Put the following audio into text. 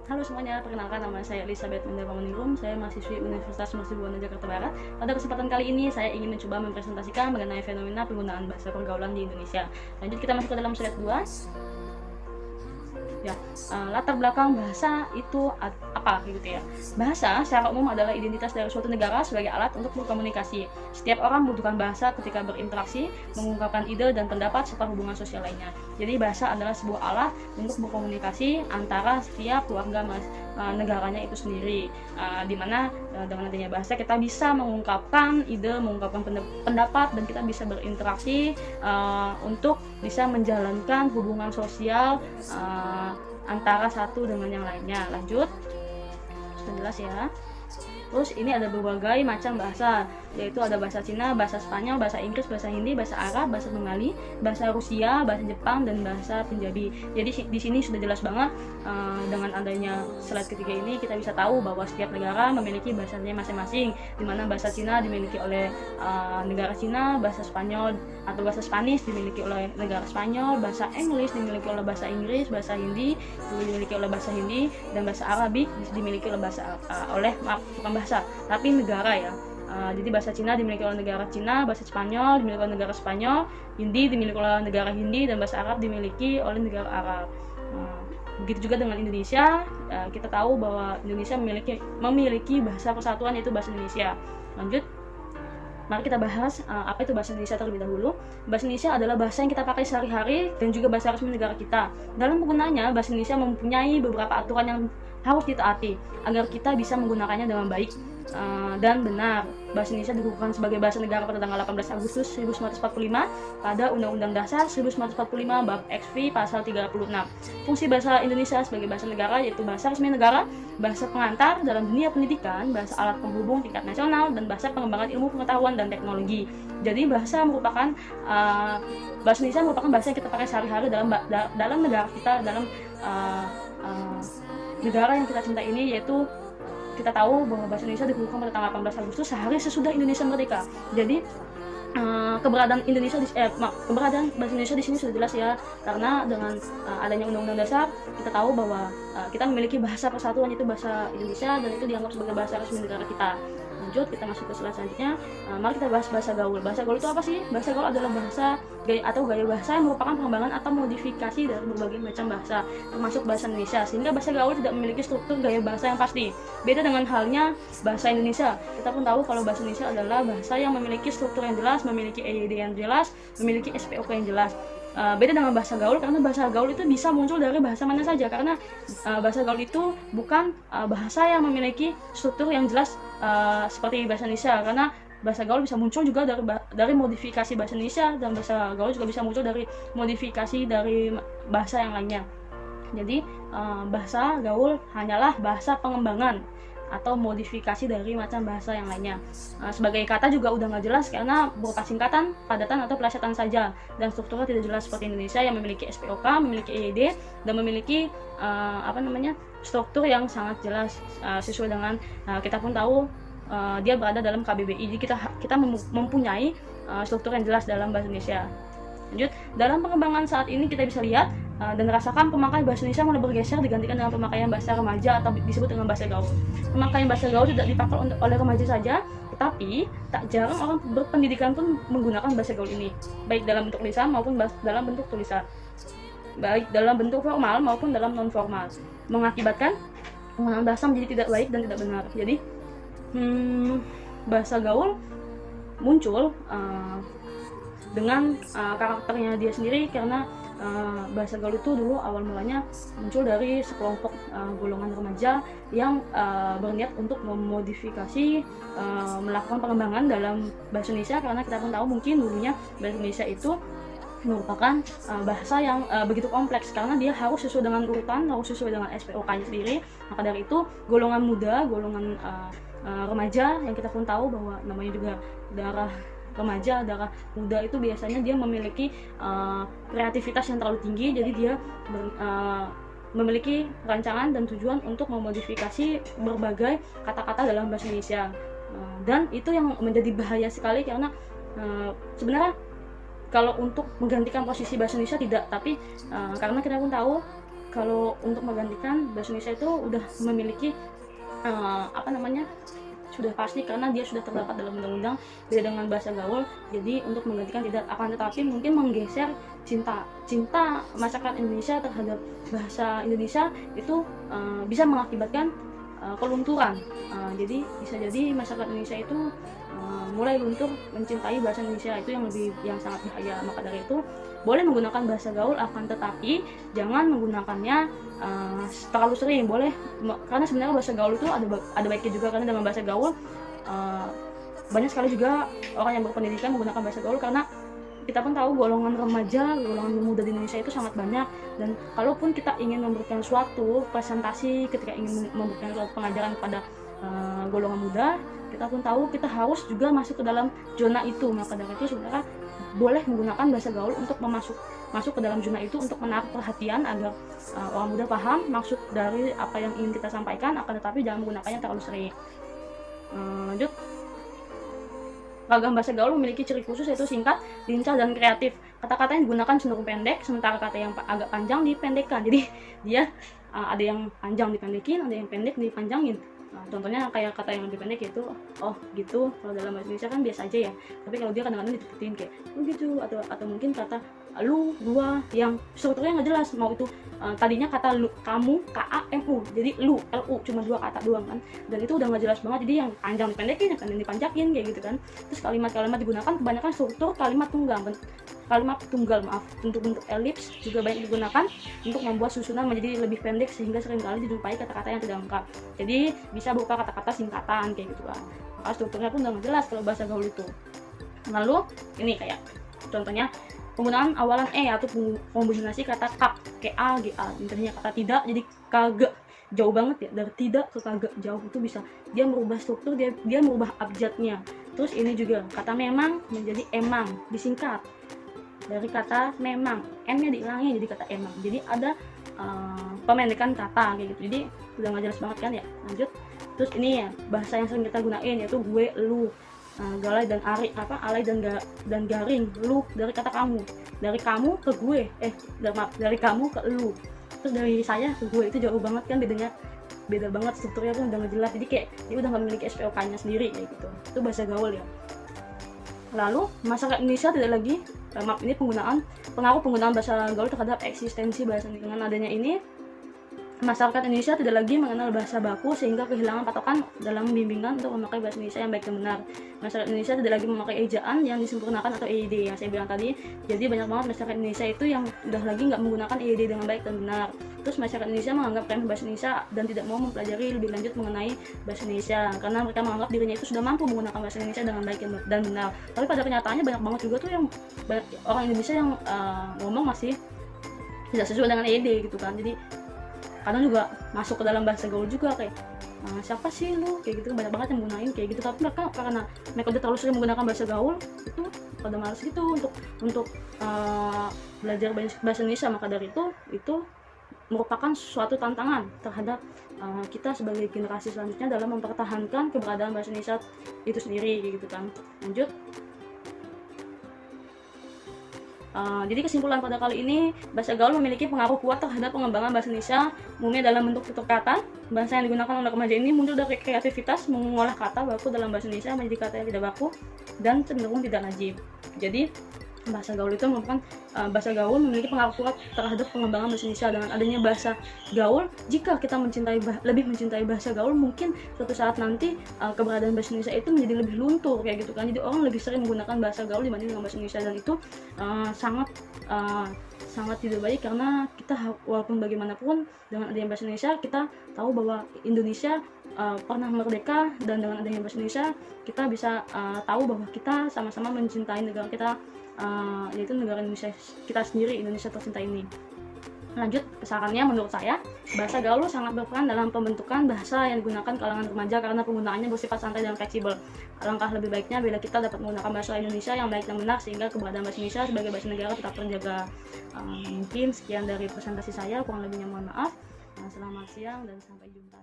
Halo semuanya, perkenalkan nama saya Elizabeth Mendapanguningrum. Saya mahasiswi Universitas Mercubuana Jakarta Barat. Pada kesempatan kali ini saya ingin mencoba mempresentasikan mengenai fenomena penggunaan bahasa pergaulan di Indonesia. Lanjut kita masuk ke dalam slide 2. Ya, latar belakang bahasa itu apa gitu ya. Bahasa secara umum adalah identitas dari suatu negara sebagai alat untuk berkomunikasi. Setiap orang membutuhkan bahasa ketika berinteraksi, mengungkapkan ide dan pendapat serta hubungan sosial lainnya. Jadi bahasa adalah sebuah alat untuk berkomunikasi antara setiap keluarga negaranya itu sendiri, di mana dengan adanya bahasa kita bisa mengungkapkan ide, mengungkapkan pendapat, dan kita bisa berinteraksi untuk bisa menjalankan hubungan sosial antara satu dengan yang lainnya. Lanjut, sudah jelas ya. Terus ini ada berbagai macam bahasa, yaitu ada bahasa Cina, bahasa Spanyol, bahasa Inggris, bahasa Hindi, bahasa Arab, bahasa Bengali, bahasa Rusia, bahasa Jepang, dan bahasa Punjabi. Jadi di sini sudah jelas banget, dengan adanya slide ketiga ini kita bisa tahu bahwa setiap negara memiliki bahasanya masing-masing, di mana bahasa Cina dimiliki oleh negara Cina, bahasa Spanyol atau bahasa Spanish dimiliki oleh negara Spanyol, bahasa Inggris dimiliki oleh bahasa Inggris, bahasa Hindi dimiliki oleh bahasa Hindi, dan bahasa Arabik dimiliki oleh bahasa tapi negara ya. Jadi bahasa Cina dimiliki oleh negara Cina, bahasa Spanyol dimiliki oleh negara Spanyol, Hindi dimiliki oleh negara Hindi, dan bahasa Arab dimiliki oleh negara Arab. Begitu juga dengan Indonesia, kita tahu bahwa Indonesia memiliki bahasa persatuan, yaitu bahasa Indonesia. Lanjut, mari kita bahas apa itu bahasa Indonesia terlebih dahulu. Bahasa Indonesia adalah bahasa yang kita pakai sehari-hari dan juga bahasa resmi negara kita. Dalam penggunaannya, bahasa Indonesia mempunyai beberapa aturan yang harus ditaati agar kita bisa menggunakannya dengan baik dan benar. Bahasa Indonesia dikukuhkan sebagai bahasa negara pada tanggal 18 Agustus 1945 pada Undang-Undang Dasar 1945 Bab XV Pasal 36. Fungsi bahasa Indonesia sebagai bahasa negara yaitu bahasa resmi negara, bahasa pengantar dalam dunia pendidikan, bahasa alat penghubung tingkat nasional, dan bahasa pengembangan ilmu pengetahuan dan teknologi. Jadi bahasa Indonesia merupakan bahasa yang kita pakai sehari-hari dalam negara kita, dalam negara yang kita cintai ini, yaitu kita tahu bahwa bahasa Indonesia dikukuhkan pada tanggal 18 Agustus sehari sesudah Indonesia merdeka. Jadi keberadaan bahasa Indonesia di sini sudah jelas ya, karena dengan adanya Undang-Undang Dasar kita tahu bahwa kita memiliki bahasa persatuan, yaitu bahasa Indonesia, dan itu dianggap sebagai bahasa resmi negara kita. Lanjut, kita masuk ke slide selanjutnya. Mari kita bahas bahasa gaul. Bahasa gaul itu apa sih? Bahasa gaul adalah gaya bahasa yang merupakan pengembangan atau modifikasi dari berbagai macam bahasa, termasuk bahasa Indonesia, sehingga bahasa gaul tidak memiliki struktur gaya bahasa yang pasti. Beda dengan halnya bahasa Indonesia. Kita pun tahu kalau bahasa Indonesia adalah bahasa yang memiliki struktur yang jelas, memiliki EYD yang jelas, memiliki SPOK yang jelas. Beda dengan bahasa gaul, karena bahasa gaul itu bisa muncul dari bahasa mana saja, karena bahasa gaul itu bukan bahasa yang memiliki struktur yang jelas seperti bahasa Indonesia, karena bahasa gaul bisa muncul juga dari modifikasi bahasa Indonesia, dan bahasa gaul juga bisa muncul dari modifikasi dari bahasa yang lainnya. Jadi bahasa gaul hanyalah bahasa pengembangan atau modifikasi dari macam bahasa yang lainnya. Sebagai kata juga udah nggak jelas karena berupa singkatan, padatan, atau pelesetan saja, dan strukturnya tidak jelas seperti Indonesia yang memiliki SPOK, memiliki EYD, dan memiliki struktur yang sangat jelas sesuai dengan kita pun tahu dia berada dalam KBBI. Jadi kita mempunyai struktur yang jelas dalam bahasa Indonesia. Lanjut, dalam pengembangan saat ini kita bisa lihat dan rasakan pemakaian bahasa Indonesia mulai bergeser digantikan dengan pemakaian bahasa remaja atau disebut dengan bahasa gaul. Pemakaian bahasa gaul tidak dipakai oleh remaja saja, tetapi tak jarang orang berpendidikan pun menggunakan bahasa gaul ini, baik dalam bentuk lisan maupun dalam bentuk tulisan, baik dalam bentuk formal maupun dalam non formal, mengakibatkan penggunaan bahasa menjadi tidak baik dan tidak benar. Jadi bahasa gaul muncul dengan karakternya dia sendiri, karena bahasa gaul itu dulu awal mulanya muncul dari sekelompok golongan remaja yang berniat untuk memodifikasi, melakukan pengembangan dalam bahasa Indonesia, karena kita pun tahu mungkin dulunya bahasa Indonesia itu merupakan bahasa yang begitu kompleks, karena dia harus sesuai dengan urutan, harus sesuai dengan SPOK-nya sendiri. Maka dari itu golongan muda, golongan remaja, yang kita pun tahu bahwa namanya juga darah remaja, darah muda, itu biasanya dia memiliki kreativitas yang terlalu tinggi. Jadi dia memiliki rancangan dan tujuan untuk memodifikasi berbagai kata-kata dalam bahasa Indonesia, dan itu yang menjadi bahaya sekali, karena sebenarnya kalau untuk menggantikan posisi bahasa Indonesia tidak, tapi karena kita pun tahu kalau untuk menggantikan bahasa Indonesia itu udah memiliki sudah pasti karena dia sudah terdapat dalam undang-undang, beda dengan bahasa gaul. Jadi untuk menggantikan tidak, akan tetapi mungkin menggeser cinta masyarakat Indonesia terhadap bahasa Indonesia itu bisa mengakibatkan kelunturan. Jadi bisa jadi masyarakat Indonesia itu mulai luntur mencintai bahasa Indonesia, itu yang sangat bahaya. Maka dari itu boleh menggunakan bahasa gaul, akan tetapi jangan menggunakannya terlalu sering. Boleh, karena sebenarnya bahasa gaul itu ada baiknya juga, karena dalam bahasa gaul banyak sekali juga orang yang berpendidikan menggunakan bahasa gaul, karena kita pun tahu golongan remaja, golongan muda di Indonesia itu sangat banyak. Dan kalaupun kita ingin memberikan suatu presentasi, ketika ingin memberikan suatu pengajaran kepada golongan muda, kita pun tahu kita harus juga masuk ke dalam zona itu. Maka dari itu sebenarnya boleh menggunakan bahasa gaul untuk masuk ke dalam zona itu, untuk menarik perhatian agar orang muda paham maksud dari apa yang ingin kita sampaikan, akan tetapi jangan menggunakannya terlalu sering. Lanjut, ragam bahasa gaul memiliki ciri khusus, yaitu singkat, lincah, dan kreatif. Kata-kata yang digunakan cenderung pendek, sementara kata yang agak panjang dipendekkan. Jadi dia ada yang panjang dipendekin, ada yang pendek dipanjangin. Contohnya kayak kata yang lebih pendek yaitu oh gitu, kalau dalam bahasa Indonesia kan biasa aja ya, tapi kalau dia kadang-kadang dideketin kayak oh gitu, atau mungkin kata lu, gua, yang strukturnya nggak jelas, mau itu tadinya kata lu, kamu, kamu, jadi lu, lu, cuma 2 kata doang kan, dan itu udah nggak jelas banget. Jadi yang panjang dipendekin, yang dipanjakin kayak gitu kan. Terus kalimat-kalimat digunakan kebanyakan struktur kalimat tunggal, untuk bentuk elips juga banyak digunakan untuk membuat susunan menjadi lebih pendek, sehingga seringkali dijumpai kata-kata yang tidak lengkap. Jadi bisa berupa kata-kata singkatan kayak gitu kan. Maka strukturnya pun udah nggak jelas kalau bahasa gaul itu. Lalu ini kayak contohnya penggunaan awalan atau kombinasi kata kap, ka, ga. Intinya kata tidak jadi kagak, jauh banget ya, dari tidak ke kagak, jauh. Itu bisa dia merubah struktur, dia merubah abjadnya. Terus ini juga kata memang menjadi emang, disingkat dari kata memang, m-nya dihilangi jadi kata emang. Jadi ada pemendekan kata kayak gitu. Jadi udah nggak jelas banget kan ya. Lanjut, terus ini ya bahasa yang sering kita gunain yaitu gue, lu, galai dan alay dan garing. Lu dari kata kamu, dari kamu ke gue, dari kamu ke lu. Terus dari saya ke gue, itu jauh banget kan, beda banget, strukturnya pun udah nggak jelas. Jadi kayak dia udah nggak memiliki SPOK-nya sendiri kayak gitu. Itu bahasa gaul ya. Lalu masyarakat Indonesia tidak lagi ini pengaruh penggunaan bahasa gaul terhadap eksistensi bahasa. Dengan adanya ini, masyarakat Indonesia tidak lagi mengenal bahasa baku, sehingga kehilangan patokan dalam bimbingan untuk memakai bahasa Indonesia yang baik dan benar. Masyarakat Indonesia tidak lagi memakai ejaan yang disempurnakan atau EYD yang saya bilang tadi. Jadi banyak banget masyarakat Indonesia itu yang udah lagi nggak menggunakan EYD dengan baik dan benar. Terus masyarakat Indonesia menganggap remeh bahasa Indonesia dan tidak mau mempelajari lebih lanjut mengenai bahasa Indonesia, karena mereka menganggap dirinya itu sudah mampu menggunakan bahasa Indonesia dengan baik dan benar. Tapi pada kenyataannya banyak banget juga tuh yang orang Indonesia yang ngomong masih tidak sesuai dengan EYD gitu kan. Jadi kadang juga masuk ke dalam bahasa gaul juga kayak siapa sih lu kayak gitu, banyak banget yang menggunain kayak gitu. Tapi mereka karena mereka udah terlalu sering menggunakan bahasa gaul, itu pada males gitu untuk belajar bahasa Indonesia. Maka dari itu merupakan suatu tantangan terhadap kita sebagai generasi selanjutnya dalam mempertahankan keberadaan bahasa Indonesia itu sendiri gitu kan. Lanjut, jadi kesimpulan pada kali ini, bahasa gaul memiliki pengaruh kuat terhadap pengembangan bahasa Indonesia, umumnya dalam bentuk tutur kata. Bahasa yang digunakan oleh remaja ini muncul dari kreativitas mengolah kata baku dalam bahasa Indonesia menjadi kata yang tidak baku dan cenderung tidak najib. Jadi bahasa gaul itu merupakan bahasa gaul memiliki pengaruh kuat terhadap pengembangan bahasa Indonesia. Dengan adanya bahasa gaul, jika kita lebih mencintai bahasa gaul, mungkin suatu saat nanti keberadaan bahasa Indonesia itu menjadi lebih luntur kayak gitu kan. Jadi orang lebih sering menggunakan bahasa gaul dibanding dengan bahasa Indonesia, dan itu sangat tidak baik, karena kita walaupun bagaimanapun dengan adanya bahasa Indonesia, kita tahu bahwa Indonesia pernah merdeka, dan dengan adanya bahasa Indonesia kita bisa tahu bahwa kita sama-sama mencintai negara kita, yaitu negara Indonesia kita sendiri, Indonesia tercinta ini. Lanjut, kesarannya menurut saya, bahasa gaul sangat berperan dalam pembentukan bahasa yang digunakan kalangan remaja karena penggunaannya bersifat santai dan fleksibel. Alangkah lebih baiknya bila kita dapat menggunakan bahasa Indonesia yang baik dan benar, sehingga keberadaan bahasa Indonesia sebagai bahasa negara tetap terjaga. Mungkin sekian dari presentasi saya, kurang lebihnya mohon maaf. Selamat siang dan sampai jumpa.